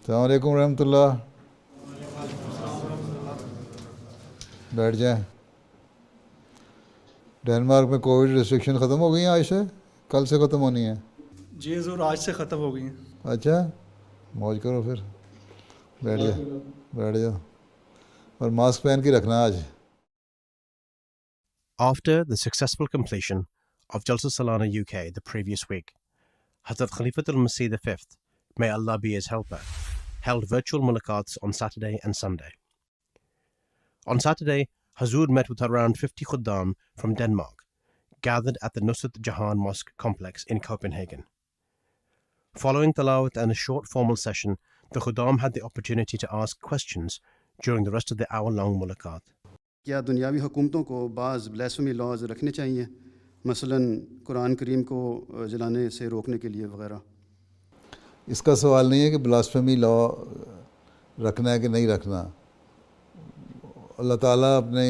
السلام علیکم ورحمۃ اللہ. بیٹھ جائیں. ڈنمارک میں کووڈ ریسٹرکشن ختم ہو گئی ہیں آج سے؟ کل سے ختم ہونی ہے؟ جی حضور آج سے ختم ہو گئی ہیں. اچھا موج کرو پھر. بیٹھ جاؤ بیٹھ جاؤ اور ماسک پہن کے رکھنا آج. After the successful completion of Jalsa Salana UK the previous week, Hazrat Khalifatul Masih V, may Allah be his helper, held virtual mulaqats on Saturday and Sunday. On Saturday, Hazur met with around 50 Khuddam from Denmark, gathered at the Nusrat Jahan Mosque complex in Copenhagen. Following Tilawat and a short formal session, the Khuddam had the opportunity to ask questions during the rest of the hour-long mulaqat. کیا دنیاوی حکومتوں کو بعض بلیسفمی laws رکھنے چاہیے، مثلا قرآن کریم کو جلانے سے روکنے کے لیے وغیرہ؟ اس کا سوال نہیں ہے کہ بلاسفیمی لا رکھنا ہے کہ نہیں رکھنا. اللہ تعالیٰ اپنے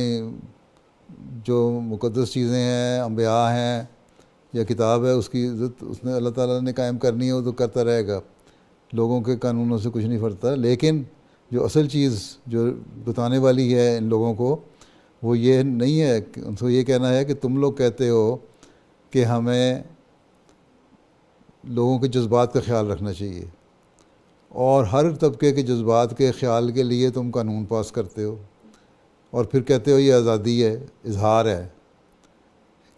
جو مقدس چیزیں ہیں، انبیاء ہیں یا کتاب ہے، اس کی عزت اس نے اللہ تعالیٰ نے قائم کرنی ہے، وہ تو کرتا رہے گا. لوگوں کے قانونوں سے کچھ نہیں فرقتا. لیکن جو اصل چیز جو بتانے والی ہے ان لوگوں کو، وہ یہ نہیں ہے کہ ان کو یہ کہنا ہے کہ تم لوگ کہتے ہو کہ ہمیں لوگوں کے جذبات کا خیال رکھنا چاہیے، اور ہر طبقے کے جذبات کے خیال کے لیے تم قانون پاس کرتے ہو، اور پھر کہتے ہو یہ آزادی ہے، اظہار ہے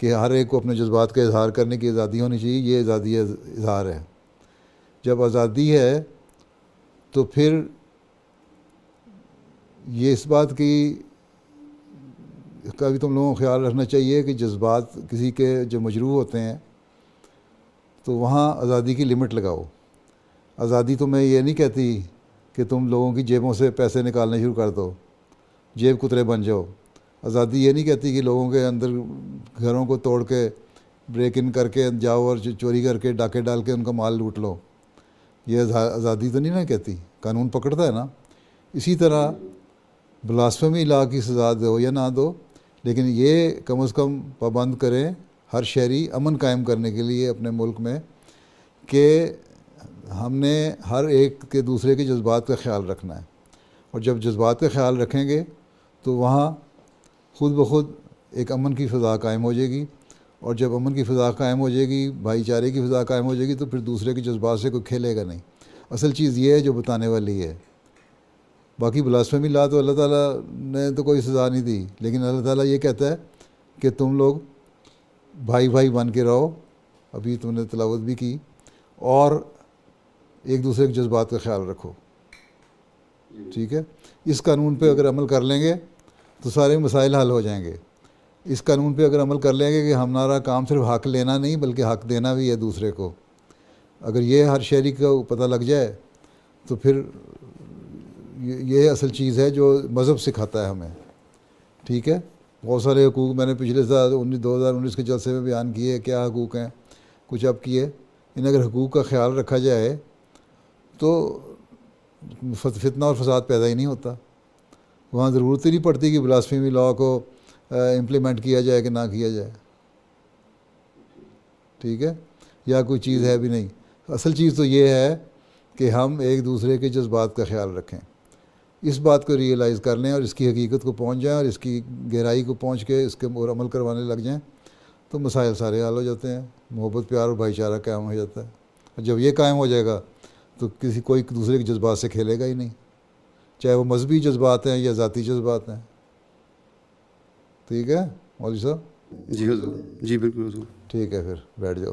کہ ہر ایک کو اپنے جذبات کا اظہار کرنے کی آزادی ہونی چاہیے. یہ آزادی اظہار ہے. جب آزادی ہے تو پھر یہ اس بات کی کا بھی تم لوگوں کو خیال رکھنا چاہیے کہ جذبات کسی کے جو مجروح ہوتے ہیں تو وہاں آزادی کی لمٹ لگاؤ. آزادی تمہیں یہ نہیں کہتی کہ تم لوگوں کی جیبوں سے پیسے نکالنے شروع کر دو، جیب کترے بن جاؤ. آزادی یہ نہیں کہتی کہ لوگوں کے اندر گھروں کو توڑ کے بریک ان کر کے جاؤ اور چوری کر کے ڈاکے ڈال کے ان کا مال لوٹ لو. یہ آزادی تو نہیں نا کہتی. قانون پکڑتا ہے نا. اسی طرح بلاسفیمی لا کی سزا دو یا نہ دو، لیکن یہ کم از کم پابند کریں ہر شہری امن قائم کرنے کے لیے اپنے ملک میں کہ ہم نے ہر ایک کے دوسرے کے جذبات کا خیال رکھنا ہے. اور جب جذبات کا خیال رکھیں گے تو وہاں خود بخود ایک امن کی فضا قائم ہو جائے گی. اور جب امن کی فضا قائم ہو جائے گی، بھائی چارے کی فضا قائم ہو جائے گی، تو پھر دوسرے کے جذبات سے کوئی کھیلے گا نہیں. اصل چیز یہ ہے جو بتانے والی ہے. باقی بلاسفیمی لا تو اللہ تعالیٰ نے تو کوئی سزا نہیں دی، لیکن اللہ تعالیٰ یہ کہتا ہے کہ تم لوگ بھائی بھائی بن کے رہو. ابھی تم نے تلاوت بھی کی. اور ایک دوسرے کے جذبات کا خیال رکھو. ٹھیک ہے. اس قانون پہ اگر عمل کر لیں گے تو سارے مسائل حل ہو جائیں گے. اس قانون پہ اگر عمل کر لیں گے کہ ہمارا کام صرف حق لینا نہیں بلکہ حق دینا بھی ہے دوسرے کو، اگر یہ ہر شہری کو پتہ لگ جائے تو پھر یہ اصل چیز ہے جو مذہب سکھاتا ہے ہمیں. ٹھیک ہے. بہت سارے حقوق میں نے پچھلے سال 2019 کے جلسے میں بیان کیے، کیا حقوق ہیں، کچھ اب کیے. ان اگر حقوق کا خیال رکھا جائے تو فتنہ اور فساد پیدا ہی نہیں ہوتا. وہاں ضرورت ہی نہیں پڑتی کہ بلاسفیمی لا کو امپلیمنٹ کیا جائے کہ نہ کیا جائے. ٹھیک ہے. یا کوئی چیز ہے بھی نہیں. اصل چیز تو یہ ہے کہ ہم ایک دوسرے کے جذبات کا خیال رکھیں. اس بات کو ریئلائز کر لیں اور اس کی حقیقت کو پہنچ جائیں اور اس کی گہرائی کو پہنچ کے اس کے اور عمل کروانے لگ جائیں تو مسائل سارے حل ہو جاتے ہیں. محبت پیار اور بھائی چارہ قائم ہو جاتا ہے. اور جب یہ قائم ہو جائے گا تو کوئی دوسرے کے جذبات سے کھیلے گا ہی نہیں، چاہے وہ مذہبی جذبات ہیں یا ذاتی جذبات ہیں. ٹھیک ہے مولوی صاحب؟ جی حضور. جی بالکل حضور. ٹھیک ہے پھر بیٹھ جاؤ.